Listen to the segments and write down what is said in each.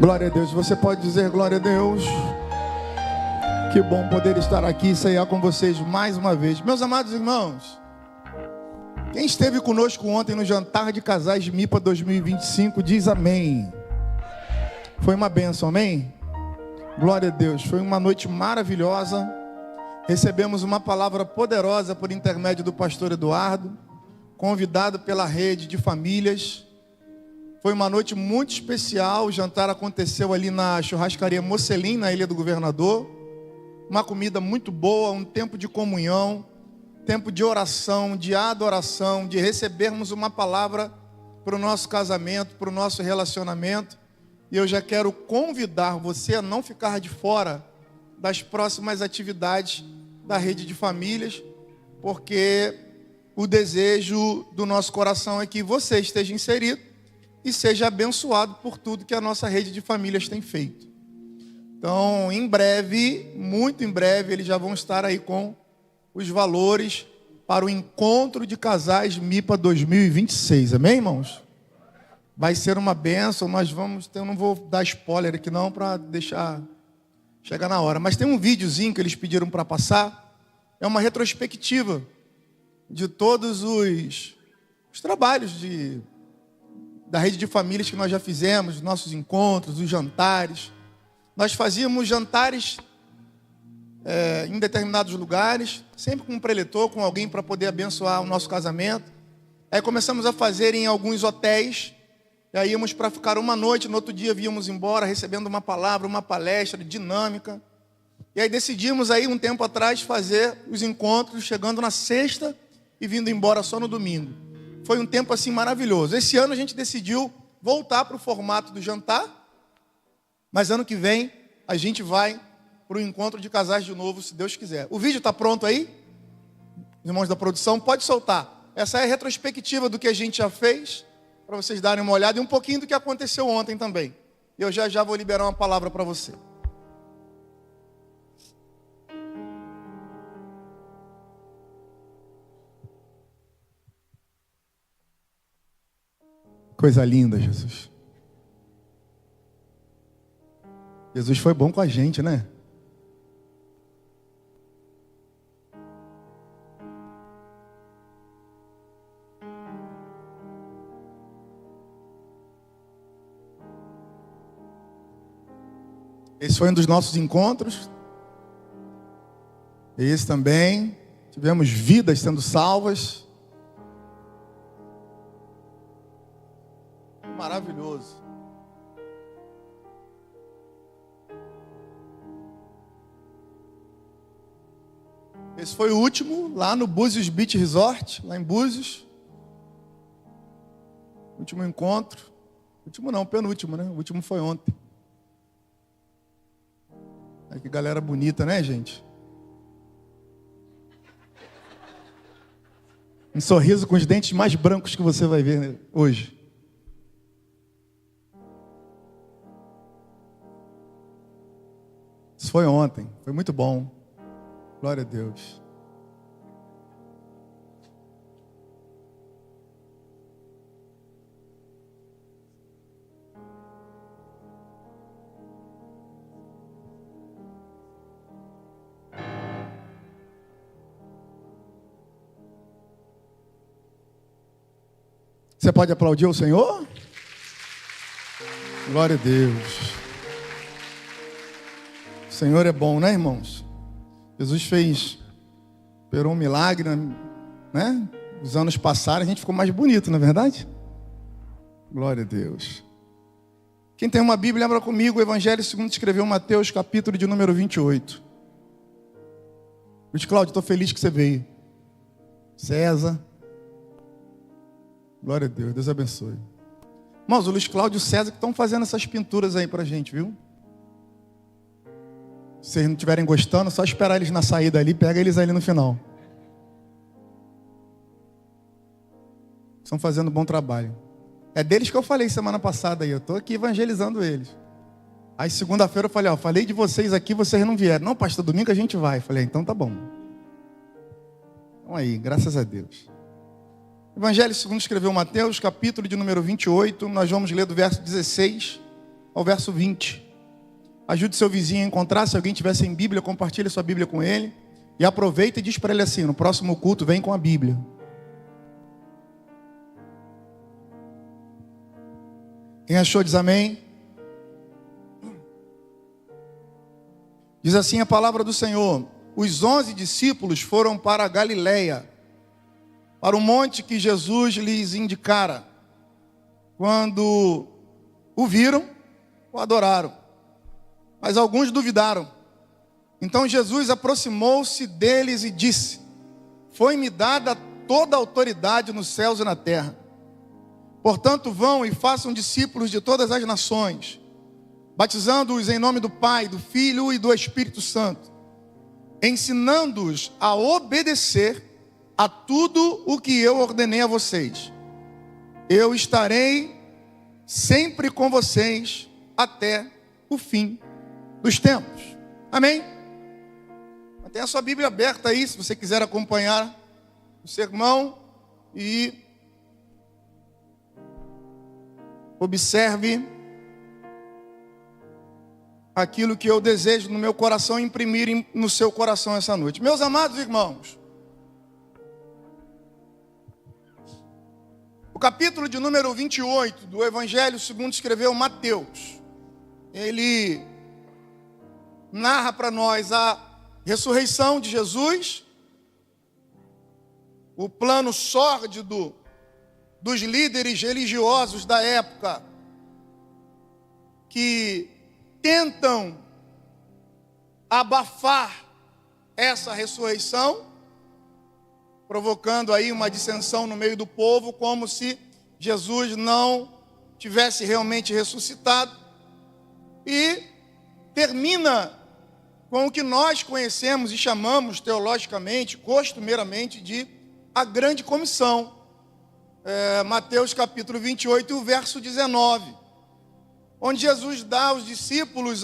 Glória a Deus. Você pode dizer glória a Deus. Que bom poder estar aqui e ceiar com vocês mais uma vez. Meus amados irmãos, quem esteve conosco ontem no jantar de casais MIPA 2025 diz amém. Foi uma bênção, amém? Glória a Deus. Foi uma noite maravilhosa. Recebemos uma palavra poderosa por intermédio do pastor Eduardo, convidado pela rede de famílias. Foi uma noite muito especial. O jantar aconteceu ali na churrascaria Mocelim, na Ilha do Governador. Uma comida muito boa, um tempo de comunhão, tempo de oração, de adoração, de recebermos uma palavra para o nosso casamento, para o nosso relacionamento. E eu já quero convidar você a não ficar de fora das próximas atividades da rede de famílias, porque o desejo do nosso coração é que você esteja inserido e seja abençoado por tudo que a nossa rede de famílias tem feito. Então, em breve, muito em breve, eles já vão estar aí com os valores para o encontro de casais MIPA 2026. Amém, irmãos? Vai ser uma bênção. Nós vamos ter, eu não vou dar spoiler aqui não, para deixar chegar na hora. Mas tem um videozinho que eles pediram para passar. É uma retrospectiva de todos os trabalhos da rede de famílias que nós já fizemos, nossos encontros, os jantares. Nós fazíamos jantares em determinados lugares, sempre com um preletor, com alguém para poder abençoar o nosso casamento. Aí começamos a fazer em alguns hotéis. E aí íamos para ficar uma noite, no outro dia víamos embora, recebendo uma palavra, uma palestra dinâmica. E aí decidimos aí um tempo atrás fazer os encontros, chegando na sexta e vindo embora só no domingo. Foi um tempo assim maravilhoso. Esse ano a gente decidiu voltar para o formato do jantar, mas ano que vem a gente vai para o encontro de casais de novo, se Deus quiser. O vídeo está pronto aí? Os irmãos da produção, pode soltar. Essa é a retrospectiva do que a gente já fez, para vocês darem uma olhada, e um pouquinho do que aconteceu ontem também. Eu já vou liberar uma palavra para você. Coisa linda, Jesus. Jesus foi bom com a gente, né? Esse foi um dos nossos encontros. Esse também. Tivemos vidas sendo salvas. Maravilhoso. Esse foi o último, lá no Búzios Beach Resort, lá em Búzios. Último encontro. Último não, penúltimo, né? O último foi ontem. Ai, que galera bonita, né, gente? Um sorriso com os dentes mais brancos que você vai ver hoje. Isso foi ontem, foi muito bom. Glória a Deus. Você pode aplaudir o Senhor? Glória a Deus. O Senhor é bom, né, irmãos? Jesus operou um milagre, né? Os anos passaram, a gente ficou mais bonito, não é verdade? Glória a Deus. Quem tem uma Bíblia, lembra comigo o Evangelho segundo escreveu Mateus, capítulo de número 28. Luiz Cláudio, estou feliz que você veio. César. Glória a Deus, Deus abençoe. Irmãos, o Luiz Cláudio e o César que estão fazendo essas pinturas aí pra gente, viu? Se vocês não estiverem gostando, só esperar eles na saída ali, pega eles ali no final. Estão fazendo um bom trabalho. É deles que eu falei semana passada aí, eu estou aqui evangelizando eles. Aí segunda-feira eu falei, falei de vocês aqui, vocês não vieram. Não, pastor, domingo a gente vai. Falei, então tá bom. Então aí, graças a Deus. Evangelho segundo escreveu Mateus, capítulo de número 28, nós vamos ler do verso 16 ao verso 20. Ajude seu vizinho a encontrar. Se alguém tiver sem Bíblia, compartilhe sua Bíblia com ele. E aproveita e diz para ele assim: no próximo culto, vem com a Bíblia. Quem achou diz amém. Diz assim a palavra do Senhor: os 11 discípulos foram para a Galileia, para o monte que Jesus lhes indicara. Quando o viram, o adoraram, mas alguns duvidaram. Então Jesus aproximou-se deles e disse: foi-me dada toda a autoridade nos céus e na terra. Portanto, vão e façam discípulos de todas as nações, batizando-os em nome do Pai, do Filho e do Espírito Santo, ensinando-os a obedecer a tudo o que eu ordenei a vocês. Eu estarei sempre com vocês até o fim dos tempos. Amém? Mantenha a sua Bíblia aberta aí, se você quiser acompanhar o sermão, e observe aquilo que eu desejo no meu coração imprimir no seu coração essa noite. Meus amados irmãos, o capítulo de número 28 do Evangelho segundo escreveu Mateus, ele narra para nós a ressurreição de Jesus, o plano sórdido dos líderes religiosos da época, que tentam abafar essa ressurreição, provocando aí uma dissensão no meio do povo, como se Jesus não tivesse realmente ressuscitado. E termina com o que nós conhecemos e chamamos teologicamente, costumeiramente, de a grande comissão. Mateus capítulo 28, verso 19, onde Jesus dá aos discípulos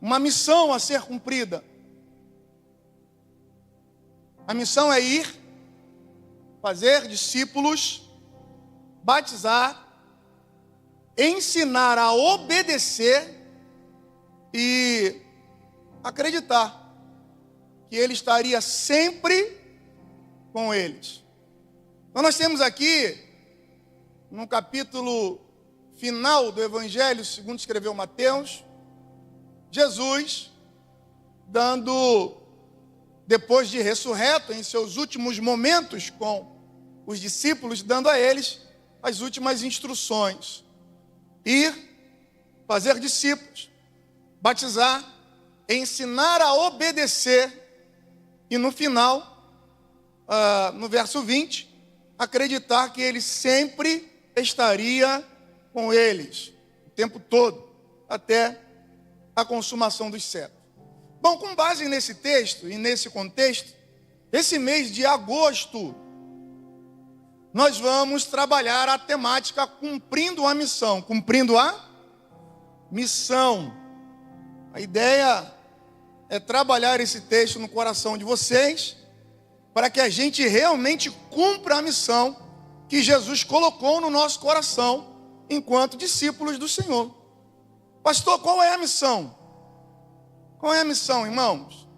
uma missão a ser cumprida. A missão é ir, fazer discípulos, batizar, ensinar a obedecer e acreditar que Ele estaria sempre com eles. Então nós temos aqui, no capítulo final do Evangelho segundo escreveu Mateus, Jesus dando, depois de ressurreto, em seus últimos momentos com os discípulos, dando a eles as últimas instruções: ir, fazer discípulos, batizar, ensinar a obedecer, e no final, no verso 20, acreditar que Ele sempre estaria com eles, o tempo todo, até a consumação dos séculos. Bom, com base nesse texto e nesse contexto, esse mês de agosto, nós vamos trabalhar a temática cumprindo a missão. Cumprindo a missão. A ideia é trabalhar esse texto no coração de vocês, para que a gente realmente cumpra a missão que Jesus colocou no nosso coração, enquanto discípulos do Senhor. Pastor, qual é a missão? Qual é a missão, irmãos?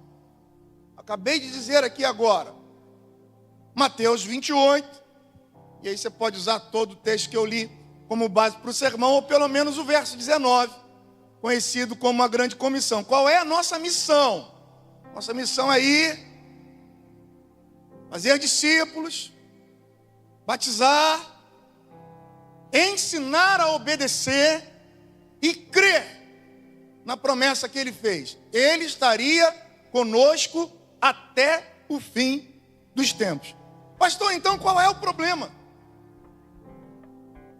Acabei de dizer aqui agora, Mateus 28, e aí você pode usar todo o texto que eu li como base para o sermão, ou pelo menos o verso 19, conhecido como a grande comissão. Qual é a nossa missão? Nossa missão é ir, fazer discípulos, batizar, ensinar a obedecer e crer na promessa que Ele fez. Ele estaria conosco até o fim dos tempos. Pastor, então qual é o problema?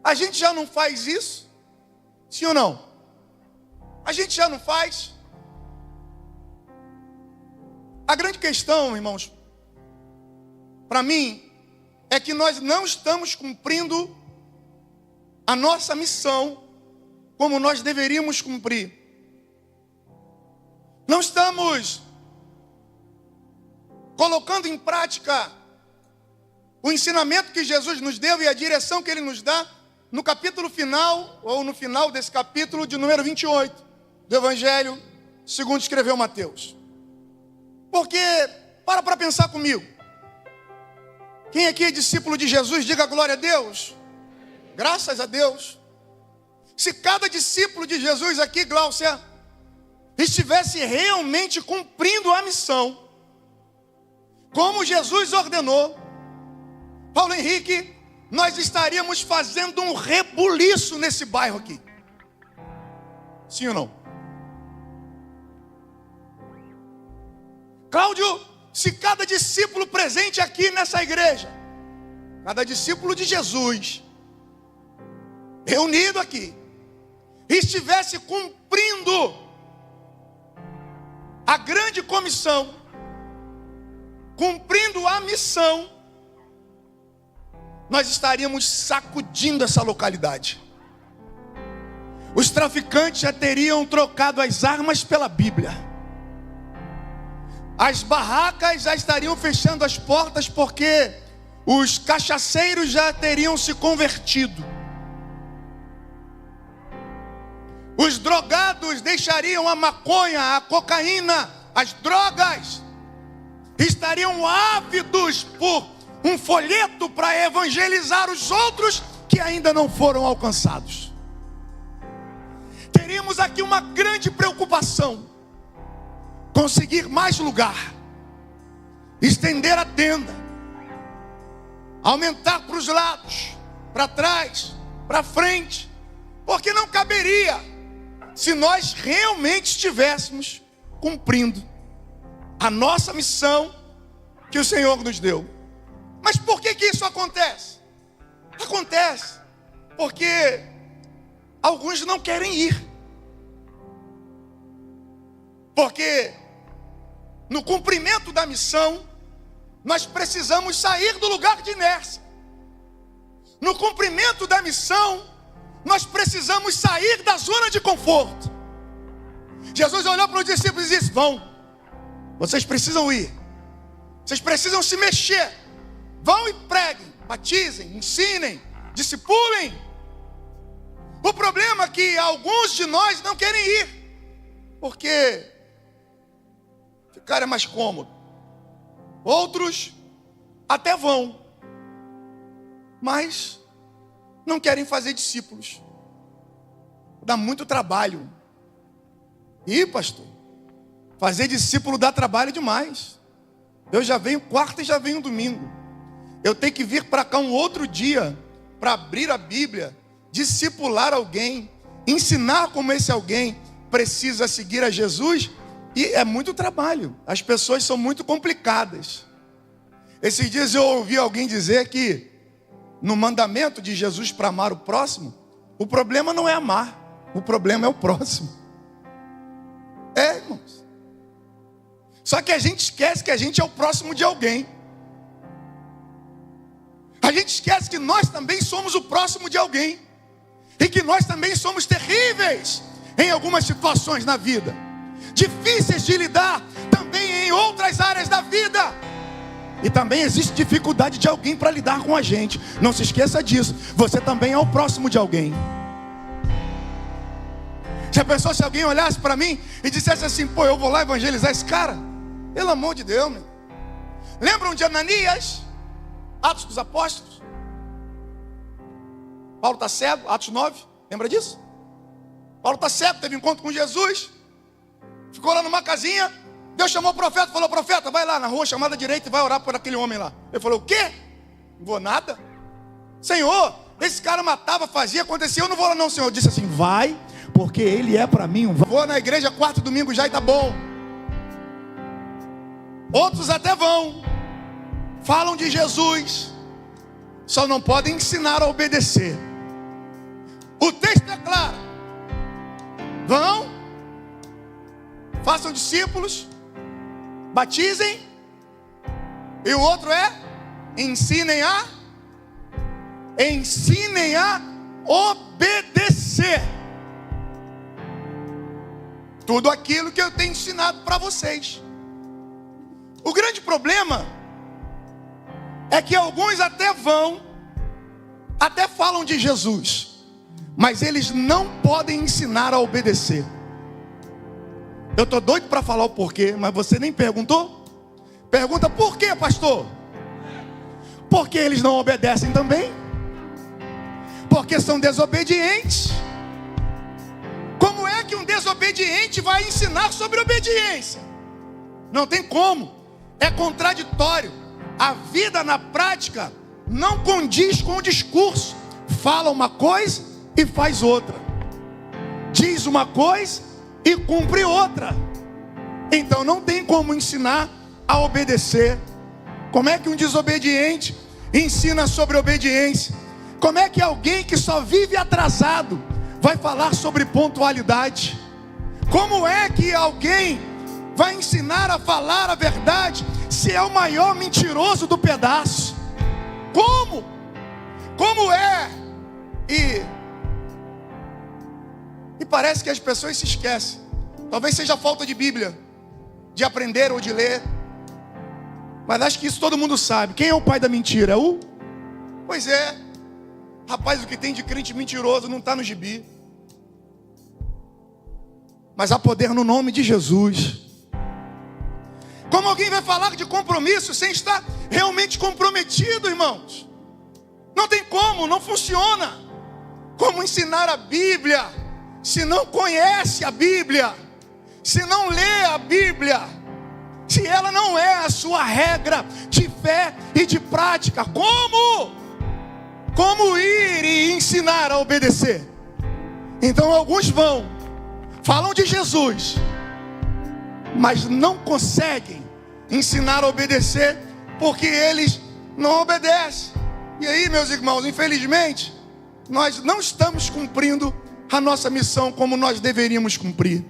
A gente já não faz isso? Sim ou não? A gente já não faz? A grande questão, irmãos, para mim, é que nós não estamos cumprindo a nossa missão como nós deveríamos cumprir. Não estamos colocando em prática o ensinamento que Jesus nos deu e a direção que Ele nos dá no capítulo final, ou no final desse capítulo de número 28, do Evangelho segundo escreveu Mateus. Porque, para pensar comigo. Quem aqui é discípulo de Jesus, diga glória a Deus. Graças a Deus. Se cada discípulo de Jesus aqui, Gláucia, estivesse realmente cumprindo a missão, como Jesus ordenou, Paulo Henrique, nós estaríamos fazendo um rebuliço nesse bairro aqui. Sim ou não? Cláudio, se cada discípulo presente aqui nessa igreja, cada discípulo de Jesus, reunido aqui, estivesse cumprindo a grande comissão, cumprindo a missão, nós estaríamos sacudindo essa localidade. Os traficantes já teriam trocado as armas pela Bíblia. As barracas já estariam fechando as portas porque os cachaceiros já teriam se convertido. Os drogados deixariam a maconha, a cocaína, as drogas. Estariam ávidos por um folheto para evangelizar os outros que ainda não foram alcançados. Teríamos aqui uma grande preocupação: conseguir mais lugar, estender a tenda, aumentar para os lados, para trás, para frente, porque não caberia se nós realmente estivéssemos cumprindo a nossa missão que o Senhor nos deu. Mas por que isso acontece? Acontece porque alguns não querem ir. Porque no cumprimento da missão, nós precisamos sair do lugar de inércia. No cumprimento da missão, nós precisamos sair da zona de conforto. Jesus olhou para os discípulos e disse: vão, vocês precisam ir, vocês precisam se mexer. Vão e preguem, batizem, ensinem, discipulem. O problema é que alguns de nós não querem ir, porque ficar é mais cômodo. Outros até vão, mas não querem fazer discípulos. Dá muito trabalho. Ih, pastor, fazer discípulo dá trabalho demais. Eu já venho quarta e já venho domingo. Eu tenho que vir para cá um outro dia para abrir a Bíblia, discipular alguém, ensinar como esse alguém precisa seguir a Jesus. E é muito trabalho. As pessoas são muito complicadas. Esses dias eu ouvi alguém dizer que no mandamento de Jesus para amar o próximo, o problema não é amar, o problema é o próximo. É, irmãos. Só que a gente esquece que a gente é o próximo de alguém. A gente esquece que nós também somos o próximo de alguém. E que nós também somos terríveis em algumas situações na vida, difíceis de lidar também em outras áreas da vida. E também existe dificuldade de alguém para lidar com a gente. Não se esqueça disso. Você também é o próximo de alguém. Já pensou se alguém olhasse para mim e dissesse assim: pô, eu vou lá evangelizar esse cara? Pelo amor de Deus, meu. Lembram de Ananias? Atos dos Apóstolos. Paulo está cego, Atos 9. Lembra disso? Paulo está cego, teve encontro com Jesus. Ficou lá numa casinha. Deus chamou o profeta, falou: profeta, vai lá na rua chamada direita e vai orar por aquele homem lá. Ele falou: o quê? Não vou nada. Senhor, esse cara matava, fazia, acontecia. Eu não vou lá não, Senhor. Disse assim: vai, porque ele é para mim um... Vou na igreja quarto domingo já e tá bom. Outros até vão, falam de Jesus, só não podem ensinar a obedecer. O texto é claro: vão, façam discípulos, batizem, e o outro é: ensinem a obedecer tudo aquilo que eu tenho ensinado para vocês. O grande problema é que alguns até vão, até falam de Jesus, mas eles não podem ensinar a obedecer. Eu estou doido para falar o porquê, mas você nem perguntou? Pergunta por quê, pastor? Porque eles não obedecem também. Porque são desobedientes. Como é que um desobediente vai ensinar sobre obediência? Não tem como. É contraditório. A vida na prática não condiz com o discurso. Fala uma coisa e faz outra. Diz uma coisa e cumpre outra. Então não tem como ensinar a obedecer. Como é que um desobediente ensina sobre obediência? Como é que alguém que só vive atrasado vai falar sobre pontualidade? Como é que alguém vai ensinar a falar a verdade se é o maior mentiroso do pedaço? Como? Como é? E parece que as pessoas se esquecem. Talvez seja falta de Bíblia, de aprender ou de ler. Mas acho que isso todo mundo sabe. Quem é o pai da mentira? É o? Pois é. Rapaz, o que tem de crente mentiroso não está no gibi. Mas há poder no nome de Jesus. Como alguém vai falar de compromisso sem estar realmente comprometido, irmãos? Não tem como, não funciona. Como ensinar a Bíblia se não conhece a Bíblia? Se não lê a Bíblia? Se ela não é a sua regra de fé e de prática? Como ir e ensinar a obedecer? Então alguns falam de Jesus, mas não conseguem ensinar a obedecer, porque eles não obedecem. E aí, meus irmãos, infelizmente, nós não estamos cumprindo a nossa missão como nós deveríamos cumprir.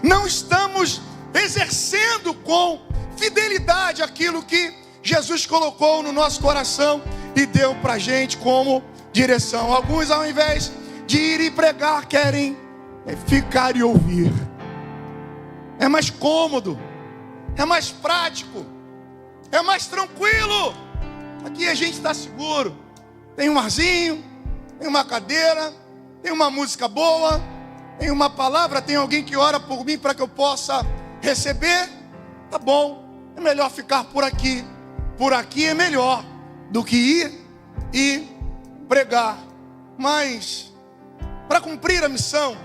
Não estamos exercendo com fidelidade aquilo que Jesus colocou no nosso coração e deu para a gente como direção. Alguns, ao invés de ir e pregar, querem ficar e ouvir. É mais cômodo, é mais prático, é mais tranquilo. Aqui a gente está seguro. Tem um arzinho, tem uma cadeira, tem uma música boa, tem uma palavra, tem alguém que ora por mim para que eu possa receber. Tá bom, é melhor ficar por aqui. Por aqui é melhor do que ir e pregar. Mas para cumprir a missão,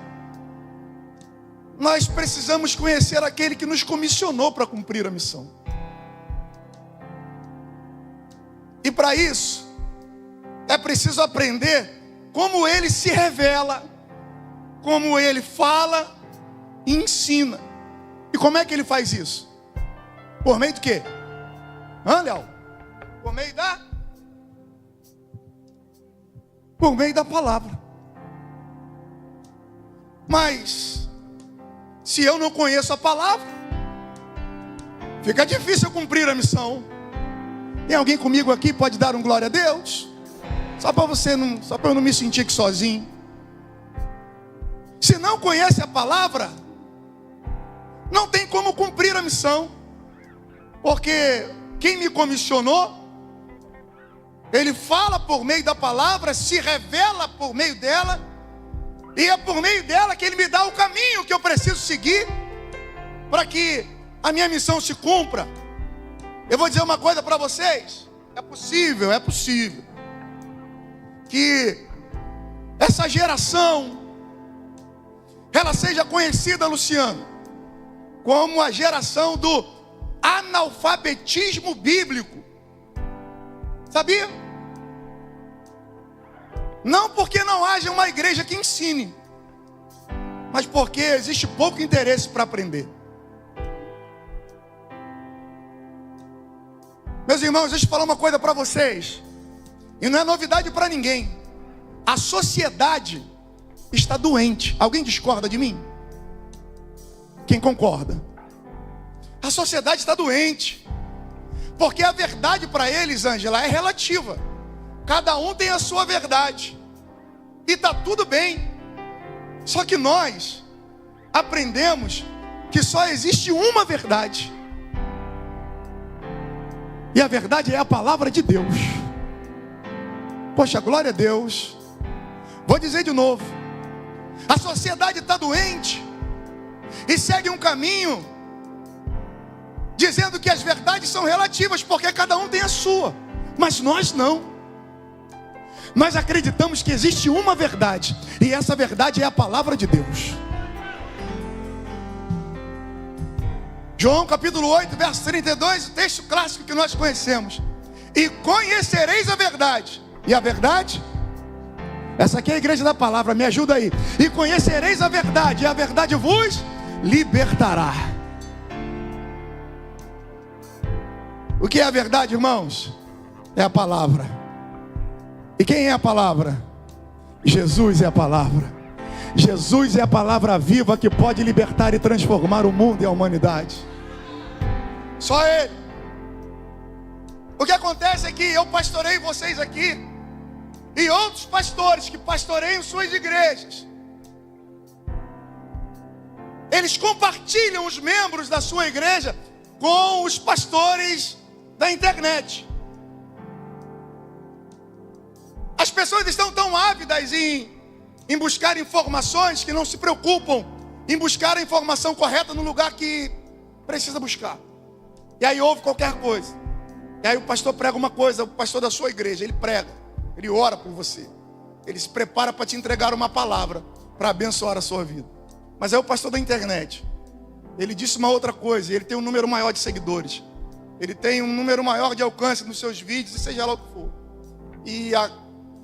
nós precisamos conhecer aquele que nos comissionou para cumprir a missão. E para isso, é preciso aprender como ele se revela, como ele fala e ensina. E como é que ele faz isso? Por meio do quê? Léo? Por meio da palavra. Mas se eu não conheço a palavra, fica difícil eu cumprir a missão. Tem alguém comigo aqui? Pode dar um glória a Deus? Só para eu não me sentir aqui sozinho. Se não conhece a palavra, não tem como cumprir a missão. Porque quem me comissionou, ele fala por meio da palavra, se revela por meio dela, e é por meio dela que ele me dá o caminho que eu preciso seguir para que a minha missão se cumpra. Eu vou dizer uma coisa para vocês. É possível que essa geração ela seja conhecida, Luciano, como a geração do analfabetismo bíblico. Sabia? Não porque não haja uma igreja que ensine, mas porque existe pouco interesse para aprender. Meus irmãos, deixa eu falar uma coisa para vocês, e não é novidade para ninguém. A sociedade está doente. Alguém discorda de mim? Quem concorda? A sociedade está doente, porque a verdade para eles, Ângela, é relativa. Cada um tem a sua verdade, e está tudo bem. Só que nós aprendemos que só existe uma verdade, e a verdade é a palavra de Deus. Poxa, glória a Deus. Vou dizer de novo. A sociedade está doente e segue um caminho dizendo que as verdades são relativas, porque cada um tem a sua. Mas nós não. Nós acreditamos que existe uma verdade, e essa verdade é a palavra de Deus. João capítulo 8, verso 32, o texto clássico que nós conhecemos. E conhecereis a verdade. E a verdade? Essa aqui é a igreja da palavra, me ajuda aí. E conhecereis a verdade, e a verdade vos libertará. O que é a verdade, irmãos? É a palavra. E quem é a palavra? Jesus é a palavra. Jesus é a palavra viva que pode libertar e transformar o mundo e a humanidade. Só Ele. O que acontece é que eu pastorei vocês aqui, e outros pastores que pastoreiam suas igrejas, eles compartilham os membros da sua igreja com os pastores da internet. As pessoas estão tão ávidas em buscar informações que não se preocupam em buscar a informação correta no lugar que precisa buscar. E aí ouve qualquer coisa. E aí o pastor prega uma coisa, o pastor da sua igreja, ele prega, ele ora por você, ele se prepara para te entregar uma palavra para abençoar a sua vida. Mas aí o pastor da internet, ele disse uma outra coisa, ele tem um número maior de seguidores, ele tem um número maior de alcance nos seus vídeos, e seja lá o que for. E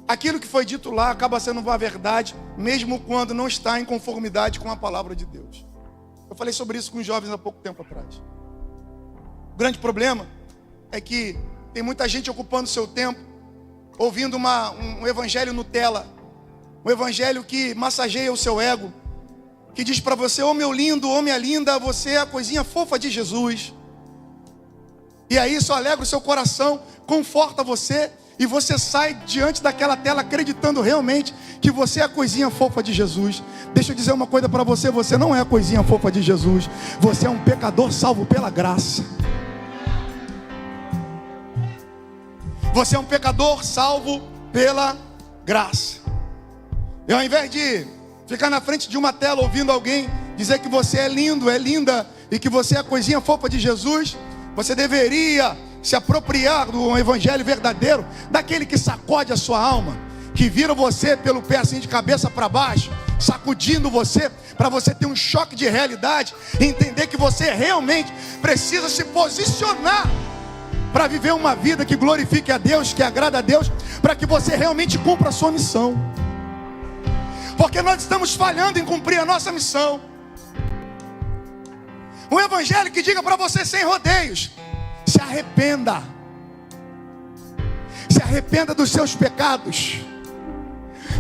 aquilo que foi dito lá acaba sendo uma verdade, mesmo quando não está em conformidade com a palavra de Deus. Eu falei sobre isso com os jovens há pouco tempo atrás. O grande problema é que tem muita gente ocupando seu tempo, ouvindo um evangelho Nutella, um evangelho que massageia o seu ego, que diz para você: ô meu lindo, ô minha linda, você é a coisinha fofa de Jesus. E aí isso alegra o seu coração, conforta você, e você sai diante daquela tela acreditando realmente que você é a coisinha fofa de Jesus. Deixa eu dizer uma coisa para você: você não é a coisinha fofa de Jesus, você é um pecador salvo pela graça. Você é um pecador salvo pela graça. E ao invés de ficar na frente de uma tela ouvindo alguém dizer que você é lindo, é linda, e que você é a coisinha fofa de Jesus, você deveria se apropriar do evangelho verdadeiro, daquele que sacode a sua alma, que vira você pelo pé assim de cabeça para baixo, sacudindo você, para você ter um choque de realidade e entender que você realmente precisa se posicionar para viver uma vida que glorifique a Deus, que agrada a Deus, para que você realmente cumpra a sua missão. Porque nós estamos falhando em cumprir a nossa missão. Um evangelho que diga para você sem rodeios: se arrependa. Se arrependa dos seus pecados.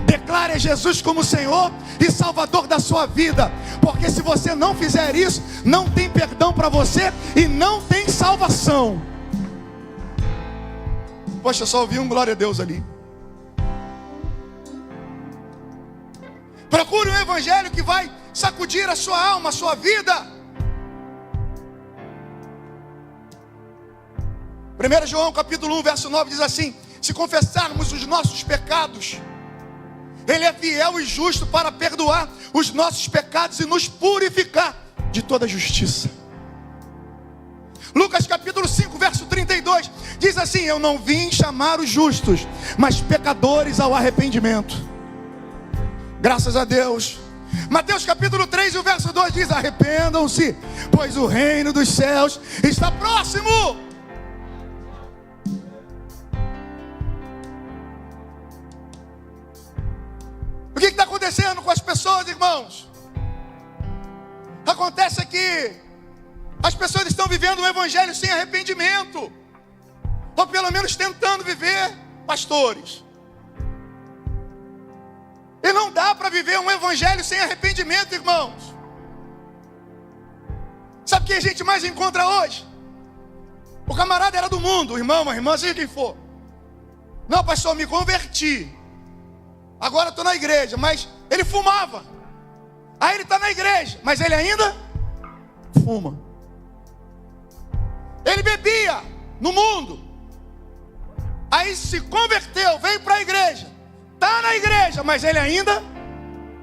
Declare a Jesus como Senhor e Salvador da sua vida. Porque se você não fizer isso, não tem perdão para você e não tem salvação. Poxa, eu só ouvi um glória a Deus ali. Procure um evangelho que vai sacudir a sua alma, a sua vida. 1 João capítulo 1, verso 9 diz assim: se confessarmos os nossos pecados, Ele é fiel e justo para perdoar os nossos pecados e nos purificar de toda justiça. Lucas capítulo 5, verso 32 diz assim: eu não vim chamar os justos, mas pecadores ao arrependimento. Graças a Deus. Mateus capítulo 3, o verso 2 diz: arrependam-se, pois o reino dos céus está próximo. O que está acontecendo com as pessoas, irmãos? Acontece que as pessoas estão vivendo um evangelho sem arrependimento, ou pelo menos tentando viver, pastores. E não dá para viver um evangelho sem arrependimento, irmãos. Sabe o que a gente mais encontra hoje? O camarada era do mundo, o irmão, a irmã, seja quem for. Não, pastor, me converti. Agora estou na igreja, mas ele fumava. Aí ele está na igreja, mas ele ainda fuma. Ele bebia no mundo. Aí se converteu, veio para a igreja. igreja, mas ele ainda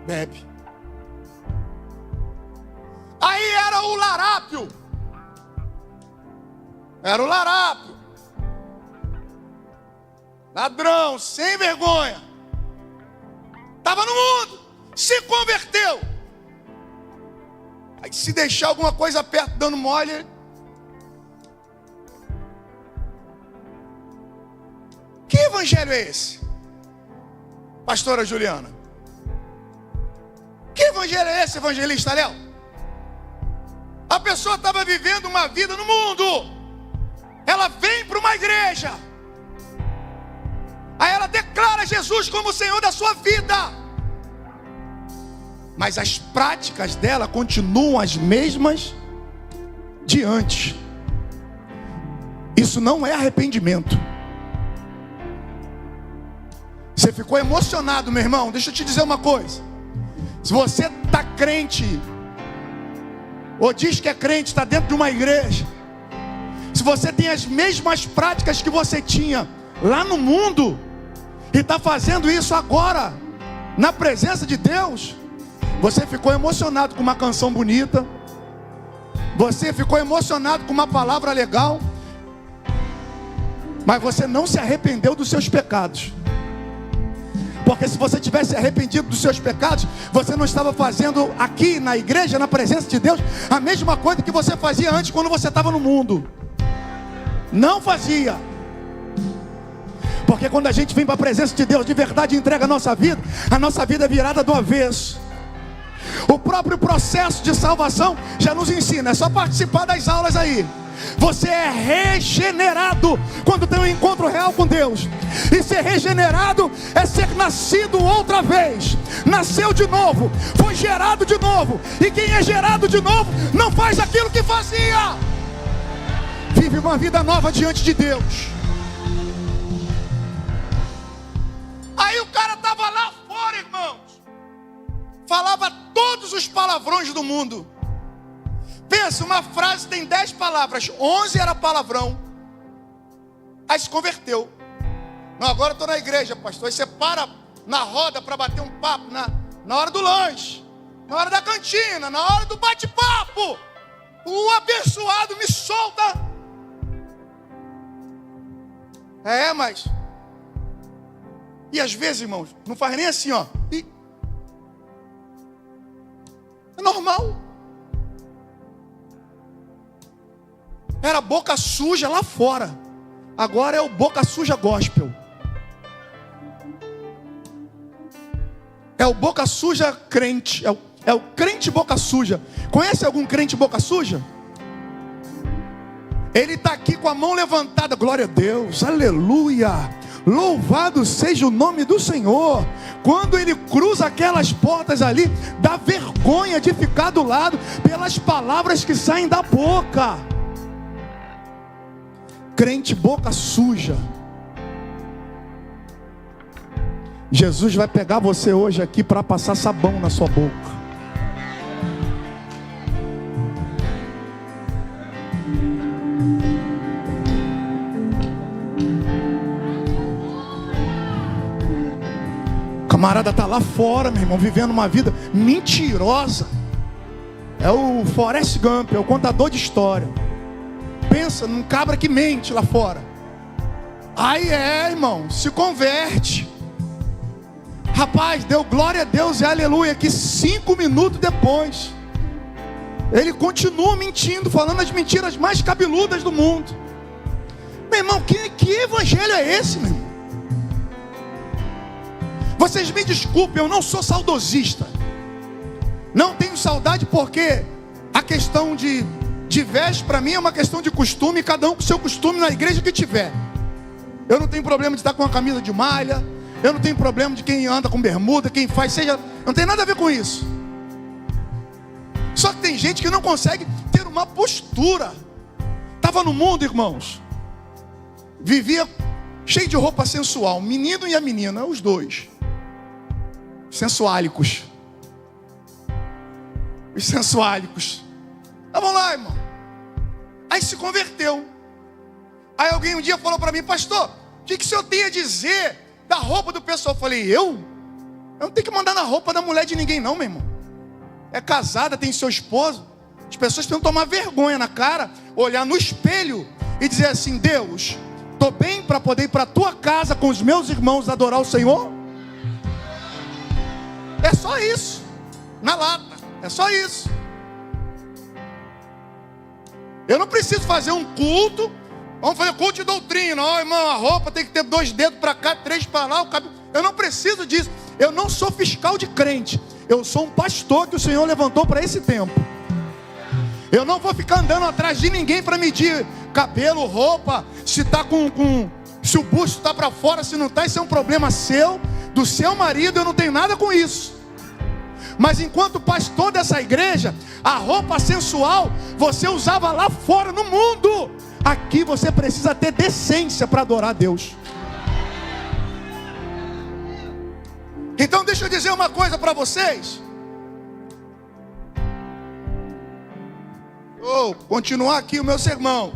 bebe. Aí era o larápio. Era o larápio. Ladrão, sem vergonha. Estava no mundo, se converteu. Aí se deixar alguma coisa perto dando mole. Que evangelho é esse? Pastora Juliana. Que evangelho é esse, evangelista Léo? A pessoa estava vivendo uma vida no mundo. Ela vem para uma igreja. Aí ela declara Jesus como o Senhor da sua vida. Mas as práticas dela continuam as mesmas de antes. Isso não é arrependimento. Você ficou emocionado, meu irmão? Deixa eu te dizer uma coisa. Se você está crente, ou diz que é crente, está dentro de uma igreja, se você tem as mesmas práticas que você tinha lá no mundo, e está fazendo isso agora, na presença de Deus, você ficou emocionado com uma canção bonita, você ficou emocionado com uma palavra legal, mas você não se arrependeu dos seus pecados. Porque se você tivesse arrependido dos seus pecados, você não estava fazendo aqui na igreja, na presença de Deus, a mesma coisa que você fazia antes quando você estava no mundo. Não fazia. Porque quando a gente vem para a presença de Deus de verdade e entrega a nossa vida é virada do avesso. O próprio processo de salvação já nos ensina, é só participar das aulas aí. Você é regenerado quando tem um encontro real com Deus. E ser regenerado é ser nascido outra vez. Nasceu de novo, foi gerado de novo. E quem é gerado de novo não faz aquilo que fazia. Vive uma vida nova diante de Deus. Aí o cara estava lá fora, irmãos. Falava todos os palavrões do mundo. Pensa, uma frase tem 10 palavras, 11 era palavrão. Aí se converteu. Não, agora eu estou na igreja, pastor. Aí você para na roda para bater um papo na hora do lanche, na hora da cantina, na hora do bate-papo. O abençoado me solta. Mas... E às vezes, irmãos, não faz nem assim, ó. É normal. Era boca suja lá fora. Agora é o boca suja gospel. É o boca suja crente. É o crente boca suja. Conhece algum crente boca suja? Ele está aqui com a mão levantada. Glória a Deus, aleluia. Louvado seja o nome do Senhor. Quando ele cruza aquelas portas ali, dá vergonha de ficar do lado pelas palavras que saem da boca. Crente boca suja. Jesus vai pegar você hoje aqui para passar sabão na sua boca. O camarada está lá fora, meu irmão, vivendo uma vida mentirosa. É o Forrest Gump, é o contador de história. Pensa num cabra que mente lá fora. Aí irmão, se converte. Rapaz, deu glória a Deus e aleluia, que 5 minutos depois ele continua mentindo, falando as mentiras mais cabeludas do mundo. Meu irmão, que evangelho é esse, meu irmão? Vocês me desculpem, eu não sou saudosista. Não tenho saudade porque a questão de veste para mim é uma questão de costume, cada um com o seu costume na igreja que tiver. Eu não tenho problema de estar com uma camisa de malha, eu não tenho problema de quem anda com bermuda, quem faz, seja, não tem nada a ver com isso. Só que tem gente que não consegue ter uma postura. Estava no mundo, irmãos, vivia cheio de roupa sensual, o menino e a menina, os dois sensuálicos. Os sensuálicos. Vamos lá, irmão. Aí se converteu. Aí alguém um dia falou para mim: pastor, o que o senhor tem a dizer da roupa do pessoal? Eu falei: eu? Eu não tenho que mandar na roupa da mulher de ninguém não, meu irmão. É casada, tem seu esposo. As pessoas precisam tomar vergonha na cara, olhar no espelho e dizer assim: Deus, estou bem para poder ir para a tua casa com os meus irmãos adorar o Senhor? É só isso. Na lata. É só isso. Eu não preciso fazer um culto. Vamos fazer culto de doutrina. Ó, irmão, a roupa tem que ter 2 dedos para cá, 3 para lá. Eu não preciso disso. Eu não sou fiscal de crente. Eu sou um pastor que o Senhor levantou para esse tempo. Eu não vou ficar andando atrás de ninguém para medir cabelo, roupa, se tá se o busto está para fora, se não está. Isso é um problema seu, do seu marido. Eu não tenho nada com isso. Mas enquanto pastor dessa igreja, a roupa sensual você usava lá fora no mundo. Aqui você precisa ter decência para adorar a Deus. Então deixa eu dizer uma coisa para vocês. Vou continuar aqui o meu sermão.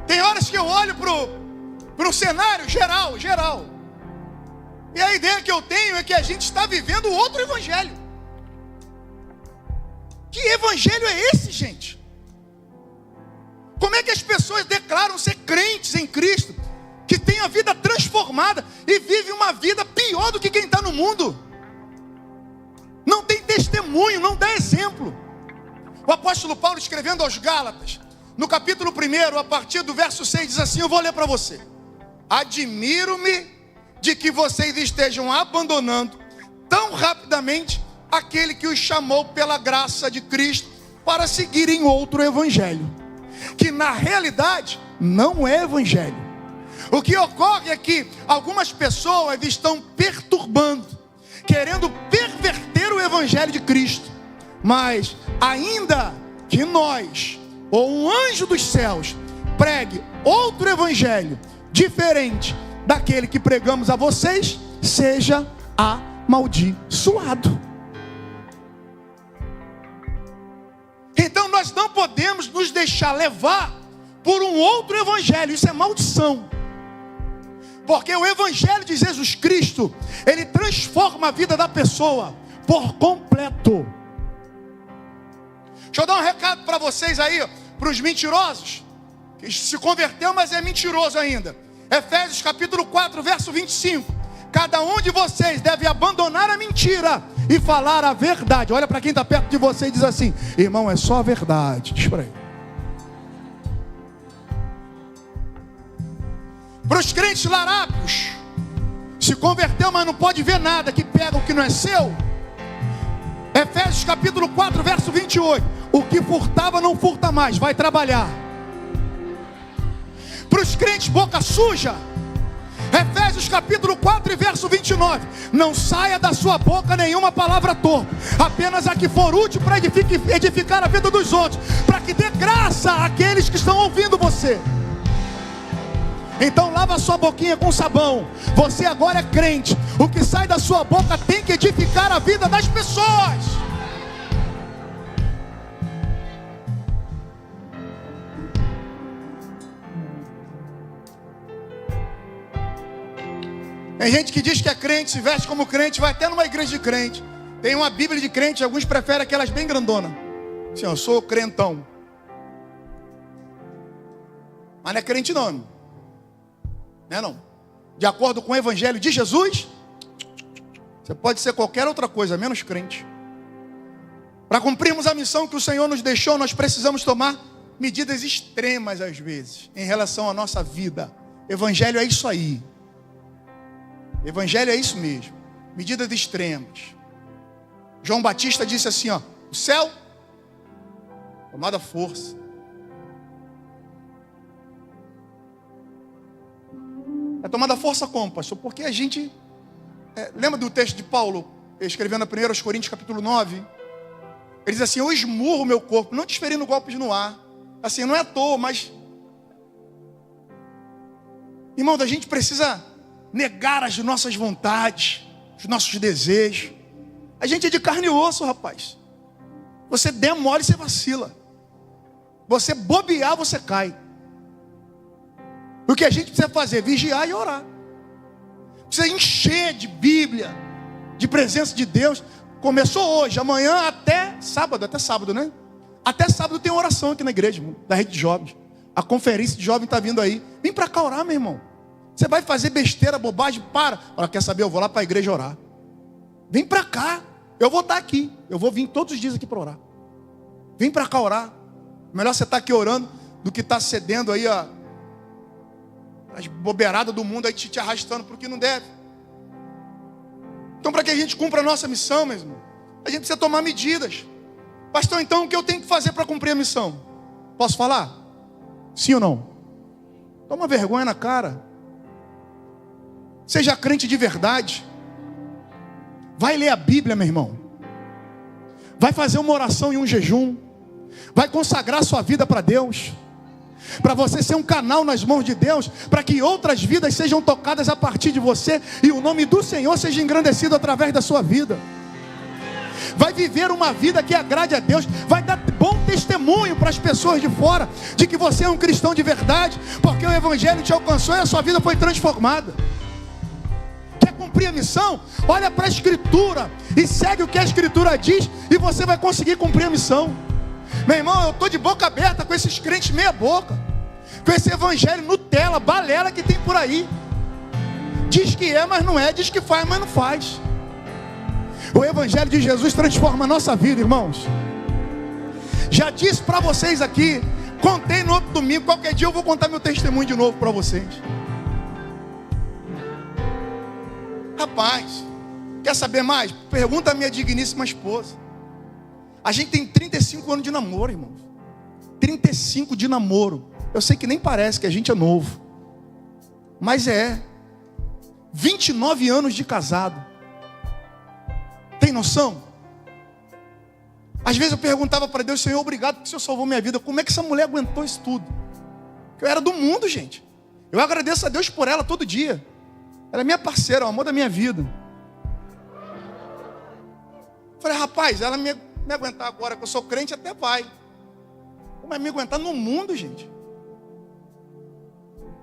Tem horas que eu olho para o cenário geral. E a ideia que eu tenho é que a gente está vivendo outro evangelho. Que evangelho é esse, gente? Como é que as pessoas declaram ser crentes em Cristo, que tem a vida transformada e vive uma vida pior do que quem está no mundo? Não tem testemunho, não dá exemplo. O apóstolo Paulo, escrevendo aos Gálatas, no capítulo 1, a partir do verso 6, diz assim, eu vou ler para você: admiro-me de que vocês estejam abandonando tão rapidamente aquele que os chamou pela graça de Cristo para seguirem outro evangelho, que na realidade não é evangelho. O que ocorre é que algumas pessoas estão perturbando, querendo perverter o evangelho de Cristo. Mas ainda que nós, ou um anjo dos céus, pregue outro evangelho diferente daquele que pregamos a vocês, seja amaldiçoado. Então nós não podemos nos deixar levar por um outro evangelho. Isso é maldição. Porque o evangelho de Jesus Cristo, ele transforma a vida da pessoa por completo. Deixa eu dar um recado para vocês aí, para os mentirosos, que se converteu, mas é mentiroso ainda. Efésios capítulo 4, verso 25. Cada um de vocês deve abandonar a mentira e falar a verdade. Olha para quem está perto de você e diz assim: irmão, é só a verdade. Diz para ele. Para os crentes larápios, se converteu, mas não pode ver nada, que pega o que não é seu. Efésios capítulo 4, verso 28. O que furtava não furta mais, vai trabalhar. Para os crentes boca suja, Efésios capítulo 4 e verso 29. Não saia da sua boca nenhuma palavra torpe, apenas a que for útil para edificar a vida dos outros, para que dê graça àqueles que estão ouvindo você. Então lava a sua boquinha com sabão. Você agora é crente. O que sai da sua boca tem que edificar a vida das pessoas. Tem gente que diz que é crente, se veste como crente, vai até numa igreja de crente. Tem uma Bíblia de crente, alguns preferem aquelas bem grandonas. Assim, eu sou crentão. Mas não é crente não, irmão. Não é não. De acordo com o evangelho de Jesus, você pode ser qualquer outra coisa, menos crente. Para cumprirmos a missão que o Senhor nos deixou, nós precisamos tomar medidas extremas às vezes, em relação à nossa vida. Evangelho é isso aí. Evangelho é isso mesmo. Medidas extremas. João Batista disse assim, ó: o céu, tomada força. É tomada força como, pastor? Porque a gente... lembra do texto de Paulo, escrevendo a 1 Coríntios capítulo 9? Ele diz assim: eu esmurro o meu corpo, não desferindo golpes no ar. Assim, não é à toa, mas... irmão, a gente precisa negar as nossas vontades, os nossos desejos. A gente é de carne e osso, rapaz. Você der mole, você vacila. Você bobear, você cai. O que a gente precisa fazer? Vigiar e orar. Precisa encher de Bíblia, de presença de Deus. Começou hoje, amanhã até sábado, né? Até sábado tem oração aqui na igreja, da rede de jovens. A conferência de jovens está vindo aí. Vem para cá orar, meu irmão. Você vai fazer besteira, bobagem? Para. Ela quer saber? Eu vou lá para a igreja orar. Vem para cá. Eu vou estar aqui. Eu vou vir todos os dias aqui para orar. Vem para cá orar. Melhor você estar aqui orando do que estar cedendo aí as bobeiradas do mundo aí te arrastando para o que não deve. Então, para que a gente cumpra a nossa missão, meu irmão, a gente precisa tomar medidas. Pastor, então o que eu tenho que fazer para cumprir a missão? Posso falar? Sim ou não? Toma vergonha na cara. Seja crente de verdade. Vai ler a Bíblia, meu irmão. Vai fazer uma oração e um jejum. Vai consagrar sua vida para Deus. Para você ser um canal nas mãos de Deus. Para que outras vidas sejam tocadas a partir de você. E o nome do Senhor seja engrandecido através da sua vida. Vai viver uma vida que agrade a Deus. Vai dar bom testemunho para as pessoas de fora de que você é um cristão de verdade. Porque o Evangelho te alcançou e a sua vida foi transformada. Cumprir a missão, olha para a Escritura e segue o que a Escritura diz, e você vai conseguir cumprir a missão. Meu irmão, eu estou de boca aberta com esses crentes meia boca, com esse evangelho Nutella, balela que tem por aí. Diz que é, mas não é, diz que faz, mas não faz. O evangelho de Jesus transforma a nossa vida, irmãos. Já disse para vocês aqui, contei no outro domingo, qualquer dia eu vou contar meu testemunho de novo para vocês. Rapaz, quer saber mais? Pergunta a minha digníssima esposa. A gente tem 35 anos de namoro, irmãos. 35 de namoro. Eu sei que nem parece que a gente é novo, mas é. 29 anos de casado. Tem noção? Às vezes eu perguntava para Deus: Senhor, obrigado porque o Senhor salvou minha vida. Como é que essa mulher aguentou isso tudo? Eu era do mundo, gente. Eu agradeço a Deus por ela todo dia. Ela é minha parceira, o amor da minha vida. Falei, rapaz, ela me aguentar agora que eu sou crente até vai. Mas me aguentar no mundo, gente.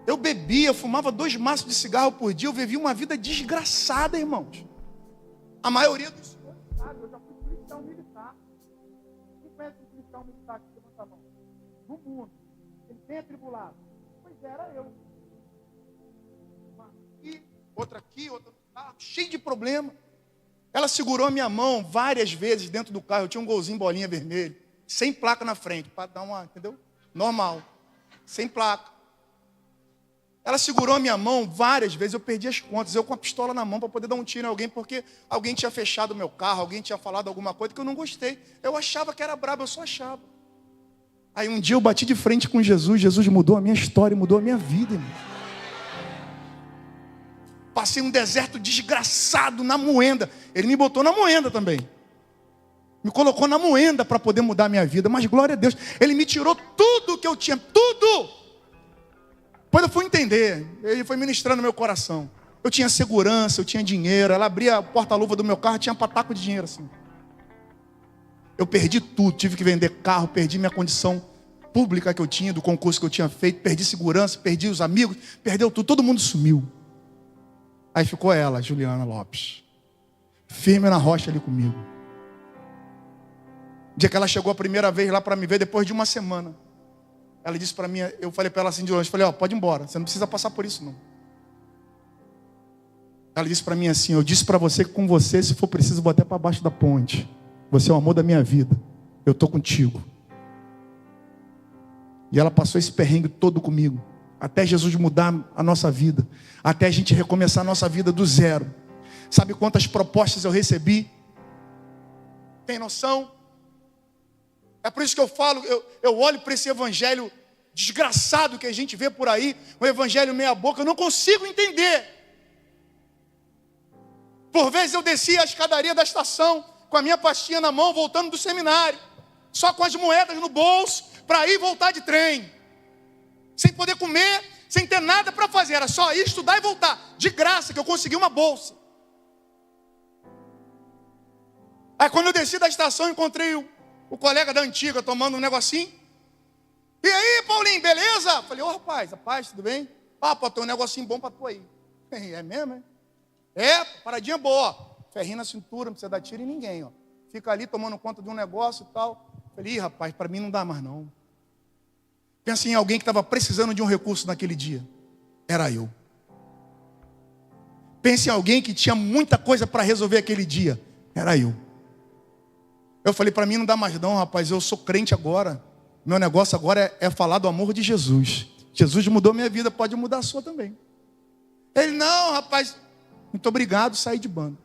Eu bebia, fumava 2 maços de cigarro por dia. Eu vivia uma vida desgraçada, irmãos. A maioria dos senhores sabe, eu já fui policial militar. Quem conhece o policial militar que levanta a mão? No mundo. Ele bem atribulado. Pois era eu. Outra aqui, outra no carro, cheio de problema. Ela segurou a minha mão várias vezes dentro do carro. Eu tinha um golzinho bolinha vermelho, sem placa na frente, para dar uma, entendeu? Normal, sem placa. Ela segurou a minha mão várias vezes, eu perdi as contas. Eu com a pistola na mão para poder dar um tiro em alguém, porque alguém tinha fechado o meu carro, alguém tinha falado alguma coisa que eu não gostei. Eu achava que era brabo, eu só achava. Aí um dia eu bati de frente com Jesus. Jesus mudou a minha história, mudou a minha vida, irmão. Passei um deserto desgraçado na moenda. Ele me botou na moenda também. Me colocou na moenda para poder mudar a minha vida. Mas glória a Deus, Ele me tirou tudo que eu tinha. Tudo. Depois eu fui entender. Ele foi ministrando no meu coração. Eu tinha segurança, eu tinha dinheiro. Ela abria a porta-luva do meu carro, tinha pataco de dinheiro assim. Eu perdi tudo. Tive que vender carro, perdi minha condição pública que eu tinha, do concurso que eu tinha feito. Perdi segurança, perdi os amigos, perdeu tudo. Todo mundo sumiu. Aí ficou ela, Juliana Lopes, firme na rocha ali comigo. O dia que ela chegou a primeira vez lá para me ver, depois de uma semana, ela disse para mim, eu falei para ela assim de longe, falei, pode ir embora, você não precisa passar por isso não. Ela disse para mim assim, eu disse para você que com você, se for preciso, vou até para baixo da ponte. Você é o amor da minha vida, eu estou contigo. E ela passou esse perrengue todo comigo. Até Jesus mudar a nossa vida. Até a gente recomeçar a nossa vida do zero. Sabe quantas propostas eu recebi? Tem noção? É por isso que eu falo, eu olho para esse evangelho desgraçado que a gente vê por aí. Um evangelho meia boca, eu não consigo entender. Por vezes eu descia a escadaria da estação, com a minha pastinha na mão, voltando do seminário. Só com as moedas no bolso, para ir e voltar de trem. Sem poder comer, sem ter nada para fazer. Era só ir, estudar e voltar. De graça, que eu consegui uma bolsa. Aí quando eu desci da estação, encontrei o colega da antiga tomando um negocinho. E aí, Paulinho, beleza? Falei, rapaz, tudo bem? Ah, pô, tem um negocinho bom pra tu aí. É mesmo, hein? É, paradinha boa. Ferrinho na cintura, não precisa dar tiro em ninguém, ó. Fica ali tomando conta de um negócio e tal. Falei, rapaz, para mim não dá mais não. Pensa em alguém que estava precisando de um recurso naquele dia. Era eu. Pense em alguém que tinha muita coisa para resolver aquele dia. Era eu. Eu falei, para mim não dá mais não, rapaz. Eu sou crente agora. Meu negócio agora é falar do amor de Jesus. Jesus mudou minha vida, pode mudar a sua também. Ele, não, rapaz. Muito obrigado, saí de banda.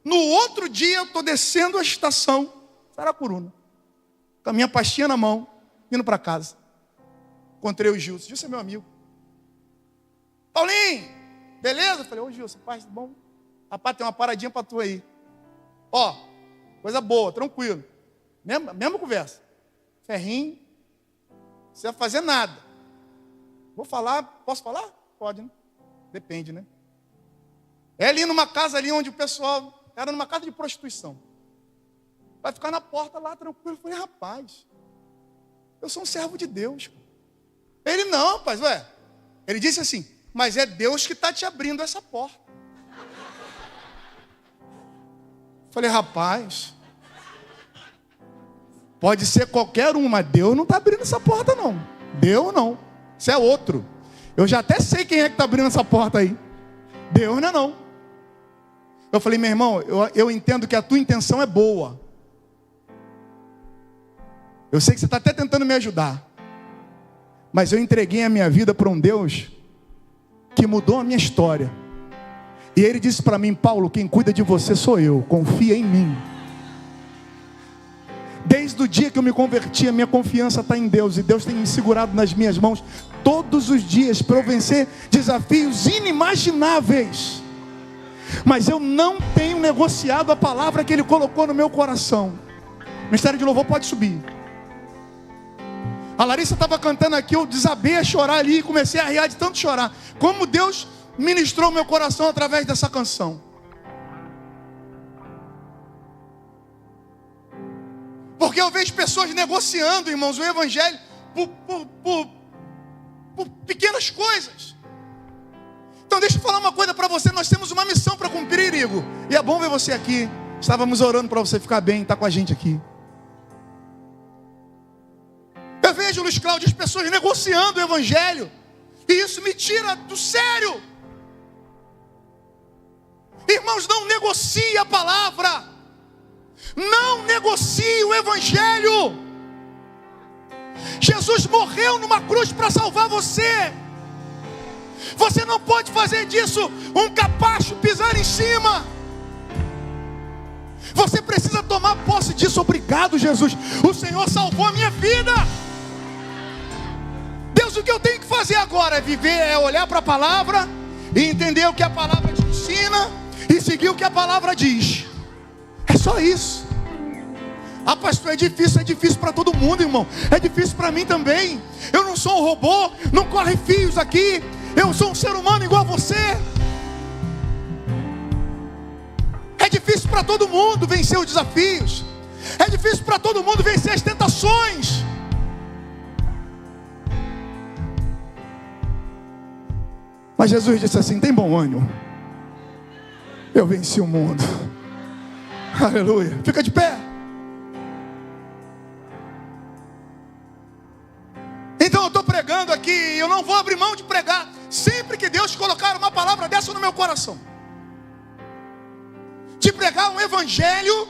No outro dia eu estou descendo a estação Saracuruna, com a minha pastinha na mão, indo para casa. Encontrei o Gilson. Gilson é meu amigo. Paulinho, beleza? Eu falei, ô Gilson, paz, tá bom? Rapaz, tem uma paradinha para tu aí. Ó, coisa boa, tranquilo. Mesma conversa. Ferrinho, não precisa fazer nada. Vou falar, posso falar? Pode, né? Depende, né? É ali numa casa ali onde o pessoal... Era numa casa de prostituição. Vai ficar na porta lá, tranquilo. Eu falei, rapaz, eu sou um servo de Deus. Ele, não, rapaz, ué. Ele disse assim, mas é Deus que está te abrindo essa porta. Eu falei, rapaz, pode ser qualquer um, mas Deus não está abrindo essa porta, não. Deus não. Isso é outro. Eu já até sei quem é que está abrindo essa porta aí. Deus não é não. Eu falei, meu irmão, eu entendo que a tua intenção é boa. Eu sei que você está até tentando me ajudar. Mas eu entreguei a minha vida para um Deus que mudou a minha história. E Ele disse para mim, Paulo, quem cuida de você sou eu. Confia em mim. Desde o dia que eu me converti, a minha confiança está em Deus. E Deus tem me segurado nas minhas mãos todos os dias para eu vencer desafios inimagináveis. Mas eu não tenho negociado a palavra que Ele colocou no meu coração. O Ministério de Louvor pode subir. A Larissa estava cantando aqui, eu desabei a chorar ali e comecei a riar de tanto chorar. Como Deus ministrou meu coração através dessa canção. Porque eu vejo pessoas negociando, irmãos, o Evangelho por pequenas coisas. Então deixa eu falar uma coisa para você. Nós temos uma missão para cumprir, Igor. E é bom ver você aqui. Estávamos orando para você ficar bem, estar com a gente aqui. Eu vejo, Luiz Cláudio, as pessoas negociando o Evangelho. E isso me tira do sério. Irmãos, não negocie a palavra. Não negocie o Evangelho. Jesus morreu numa cruz para salvar você. Você não pode fazer disso um capacho, pisar em cima. Você precisa tomar posse disso. Obrigado, Jesus. O Senhor salvou a minha vida. Deus, o que eu tenho que fazer agora é viver, é olhar para a palavra e entender o que a palavra te ensina e seguir o que a palavra diz. É só isso. Ah, pastor, é difícil para todo mundo, irmão. É difícil para mim também. Eu não sou um robô, não corre fios aqui. Eu sou um ser humano igual a você. É difícil para todo mundo vencer os desafios. É difícil para todo mundo vencer as tentações. Mas Jesus disse assim, tem bom ânimo. Eu venci o mundo. Aleluia. Fica de pé. Então eu estou pregando aqui, eu não vou abrir mão de pregar. Sempre que Deus colocar uma palavra dessa no meu coração. De pregar um evangelho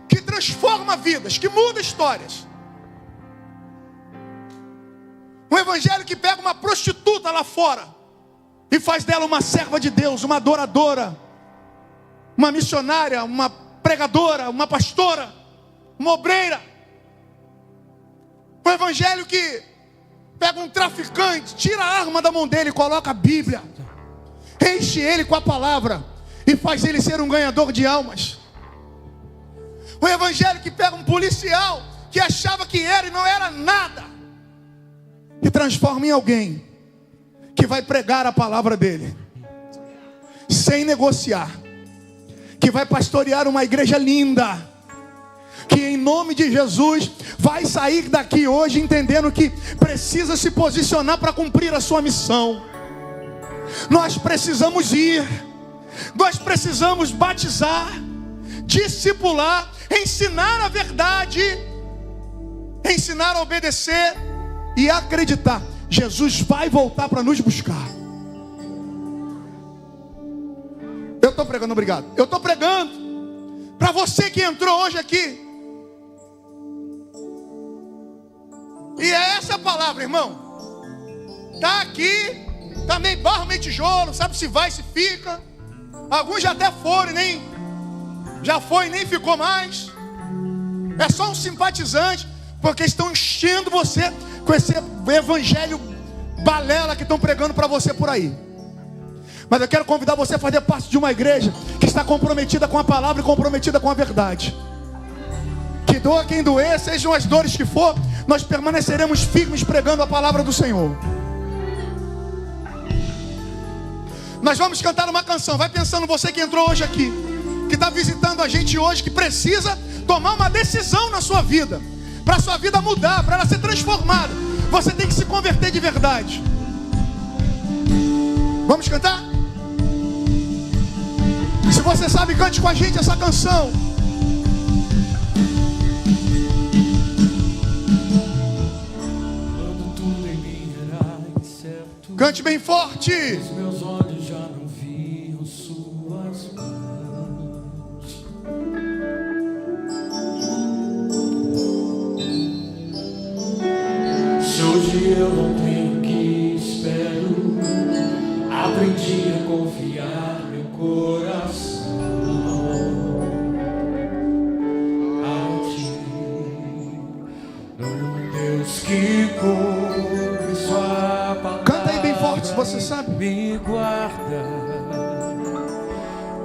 que transforma vidas, que muda histórias. Um evangelho que pega uma prostituta lá fora e faz dela uma serva de Deus, uma adoradora, uma missionária, uma pregadora, uma pastora, uma obreira. Um evangelho que pega um traficante, tira a arma da mão dele e coloca a Bíblia, enche ele com a palavra e faz ele ser um ganhador de almas. O evangelho que pega um policial que achava que era e não era nada e transforma em alguém que vai pregar a palavra dele sem negociar, que vai pastorear uma igreja linda, que em nome de Jesus vai sair daqui hoje entendendo que precisa se posicionar para cumprir a sua missão. Nós precisamos ir, nós precisamos batizar, discipular, ensinar a verdade, ensinar a obedecer e acreditar. Jesus vai voltar para nos buscar. Eu estou pregando, obrigado. Eu estou pregando para você que entrou hoje aqui. E é essa a palavra, irmão. Está aqui, também barro, meio tijolo, sabe se vai, se fica. Alguns já até foram, já foi e nem ficou mais. É só um simpatizante, porque estão enchendo você com esse evangelho balela que estão pregando para você por aí. Mas eu quero convidar você a fazer parte de uma igreja que está comprometida com a palavra e comprometida com a verdade. Que doa quem doer, sejam as dores que for, nós permaneceremos firmes pregando a palavra do Senhor. Nós vamos cantar uma canção. Vai pensando, você que entrou hoje aqui, que está visitando a gente hoje, que precisa tomar uma decisão na sua vida, para a sua vida mudar, para ela ser transformada. Você tem que se converter de verdade. Vamos cantar? Se você sabe, cante com a gente essa canção. Cante bem forte. Os meus olhos já não viam suas mãos. Se hoje eu não tenho que espero, aprendi a confiar meu coração a ti, no Deus que cumpre sua palavra. Se você sabe, me guarda,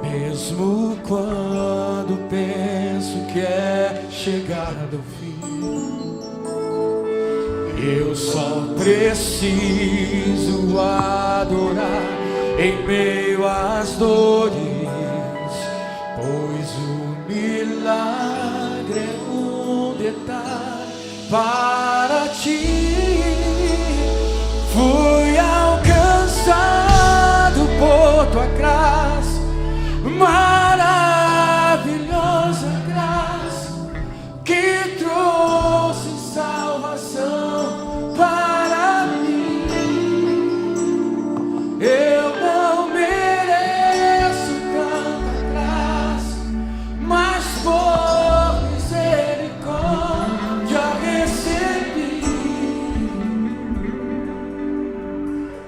mesmo quando penso que é chegado ao fim. Eu só preciso adorar em meio às dores, pois o milagre é um detalhe para ti. Fui alcançado por tua graça, maravilhosa graça, que trouxe salvação para mim. Eu não mereço tanta graça, mas por misericórdia recebi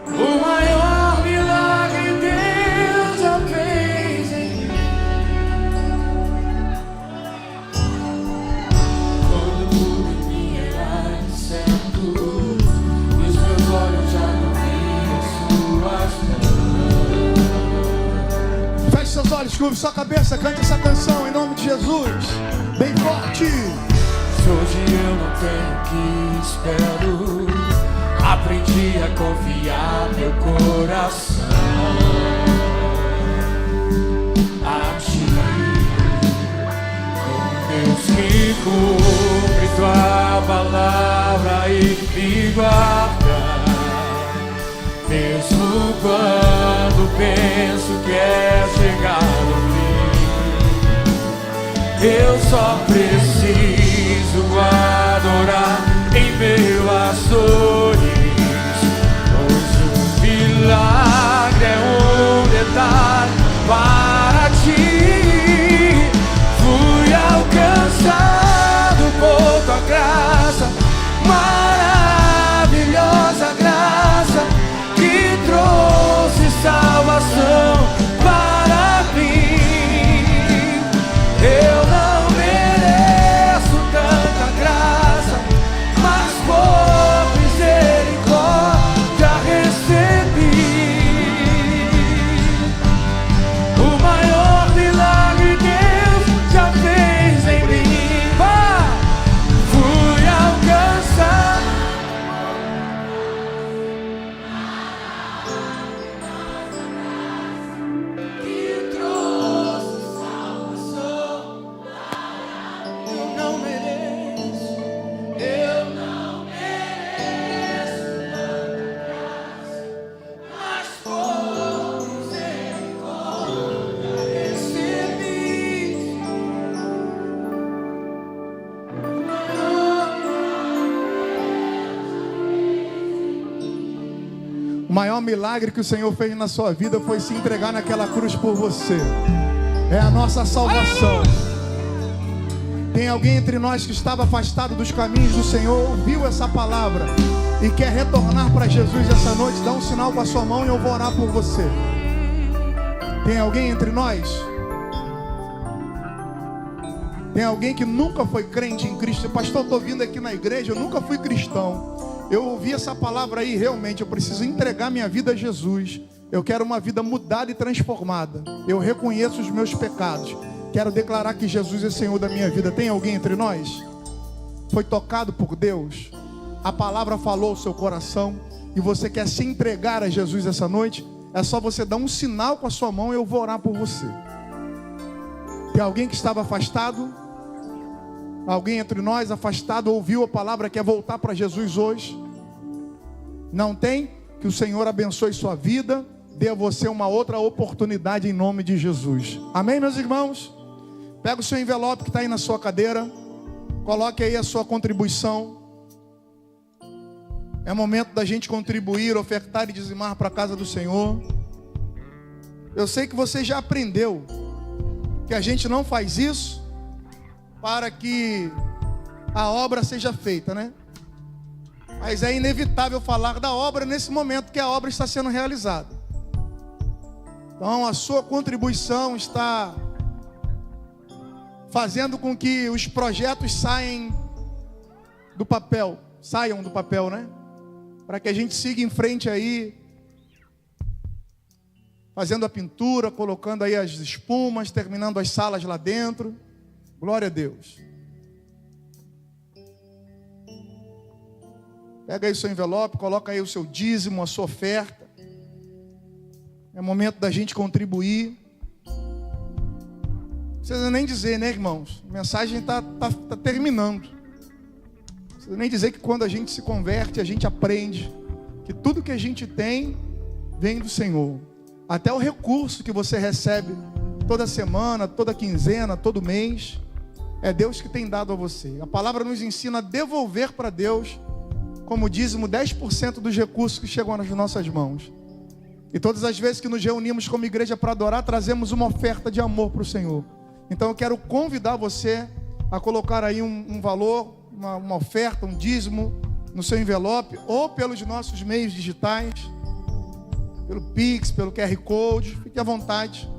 o maior milagre Deus já fez em mim. Quando tudo em mim era incerto, e os meus olhos já não viam suas mãos. feche seus olhos, curve sua cabeça, cante essa canção em nome de Jesus, bem forte. Se hoje eu não tenho que espero, aprendi a confiar meu coração a ti, com Deus que cumpre tua palavra e me guarda, mesmo quando penso que é chegado ao fim. Eu só preciso adorar em meio às dores, milagre é um detalhe para ti. Fui alcançado por tua graça, maravilhosa graça, que trouxe salvação para mim. Eu não mereço tanta graça, mas por misericórdia O maior milagre que o Senhor fez na sua vida foi se entregar naquela cruz por você. É a nossa salvação. Tem alguém entre nós que estava afastado dos caminhos do Senhor, ouviu essa palavra e quer retornar para Jesus essa noite? Dá um sinal com a sua mão e eu vou orar por você. Tem alguém entre nós? Tem alguém que nunca foi crente em Cristo? Pastor, estou vindo aqui na igreja, eu nunca fui cristão. Eu ouvi essa palavra aí, realmente, eu preciso entregar minha vida a Jesus. Eu quero uma vida mudada e transformada. Eu reconheço os meus pecados. Quero declarar que Jesus é Senhor da minha vida. Tem alguém entre nós? Foi tocado por Deus? A palavra falou ao seu coração e você quer se entregar a Jesus essa noite? É só você dar um sinal com a sua mão e eu vou orar por você. Tem alguém que estava afastado? Alguém entre nós afastado ouviu a palavra, quer voltar para Jesus hoje? Não tem? Que o Senhor abençoe sua vida, dê a você uma outra oportunidade em nome de Jesus. Amém, meus irmãos? Pega o seu envelope que está aí na sua cadeira, coloque aí a sua contribuição. É momento da gente contribuir, ofertar e dizimar para a casa do Senhor. Eu sei que você já aprendeu que a gente não faz isso para que a obra seja feita, né? Mas é inevitável falar da obra nesse momento que a obra está sendo realizada. Então a sua contribuição está fazendo com que os projetos saiam do papel, né? Para que a gente siga em frente aí, fazendo a pintura, colocando aí as espumas, terminando as salas lá dentro. Glória a Deus. Pega aí o seu envelope, coloca aí o seu dízimo, a sua oferta. É momento da gente contribuir. Não precisa nem dizer, né, irmãos? A mensagem está terminando. Não precisa nem dizer que quando a gente se converte, a gente aprende que tudo que a gente tem vem do Senhor. Até o recurso que você recebe toda semana, toda quinzena, todo mês, é Deus que tem dado a você. A palavra nos ensina a devolver para Deus, como dízimo, 10% dos recursos que chegam nas nossas mãos. E todas as vezes que nos reunimos como igreja para adorar, trazemos uma oferta de amor para o Senhor. Então eu quero convidar você a colocar aí um valor, uma oferta, um dízimo no seu envelope, ou pelos nossos meios digitais, pelo Pix, pelo QR Code, fique à vontade.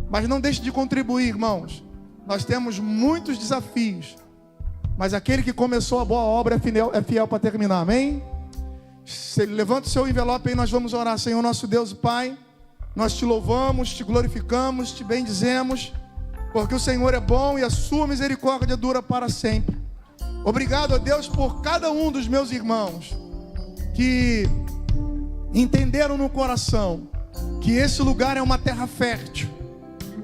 Mas não deixe de contribuir, irmãos. Nós temos muitos desafios, mas aquele que começou a boa obra é fiel para terminar, amém? Levanta o seu envelope aí, nós vamos orar. Senhor nosso Deus e Pai, nós te louvamos, te glorificamos, te bendizemos, porque o Senhor é bom e a sua misericórdia dura para sempre. Obrigado a Deus por cada um dos meus irmãos que entenderam no coração que esse lugar é uma terra fértil,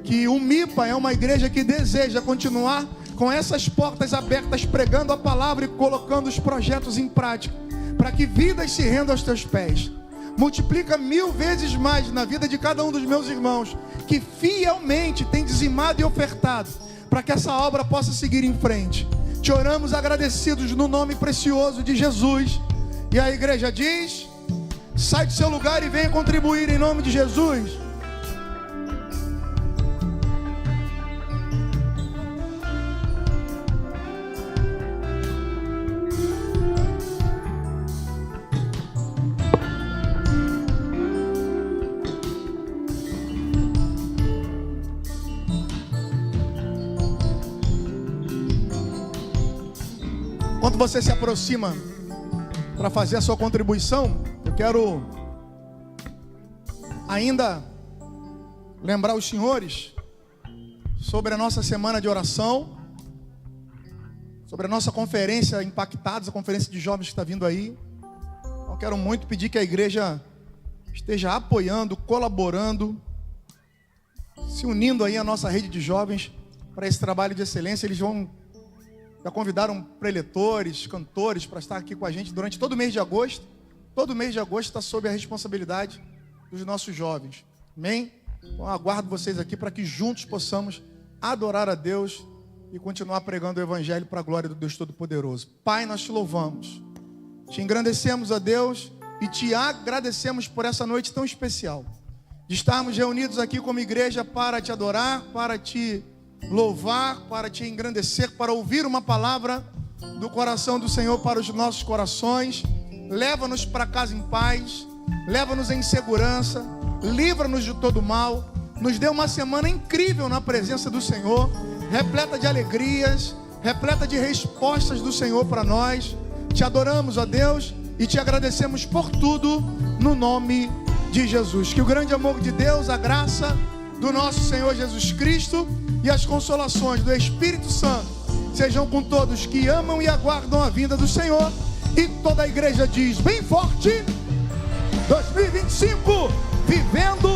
que o MIPA é uma igreja que deseja continuar com essas portas abertas, pregando a palavra e colocando os projetos em prática, para que vidas se rendam aos teus pés. Multiplica 1000 vezes mais na vida de cada um dos meus irmãos, que fielmente tem dizimado e ofertado, para que essa obra possa seguir em frente. Te oramos agradecidos no nome precioso de Jesus. E a igreja diz: sai do seu lugar e venha contribuir em nome de Jesus. Quando você se aproxima para fazer a sua contribuição, eu quero ainda lembrar os senhores sobre a nossa semana de oração, sobre a nossa conferência Impactados, a conferência de jovens que está vindo aí. Eu quero muito pedir que a igreja esteja apoiando, colaborando, se unindo aí à nossa rede de jovens para esse trabalho de excelência. Eles já convidaram preletores, cantores para estar aqui com a gente durante todo o mês de agosto. Todo mês de agosto está sob a responsabilidade dos nossos jovens. Amém? Então aguardo vocês aqui para que juntos possamos adorar a Deus e continuar pregando o Evangelho para a glória do Deus Todo-Poderoso. Pai, nós te louvamos, te engrandecemos, a Deus, e te agradecemos por essa noite tão especial, de estarmos reunidos aqui como igreja para te adorar, para te louvar, para te engrandecer, para ouvir uma palavra do coração do Senhor para os nossos corações. Leva-nos para casa em paz, leva-nos em segurança, livra-nos de todo mal, nos dê uma semana incrível na presença do Senhor, repleta de alegrias, repleta de respostas do Senhor para nós. Te adoramos, ó Deus, e te agradecemos por tudo, no nome de Jesus. Que o grande amor de Deus, a graça do nosso Senhor Jesus Cristo e as consolações do Espírito Santo sejam com todos que amam e aguardam a vinda do Senhor. E toda a igreja diz bem forte: 2025, vivendo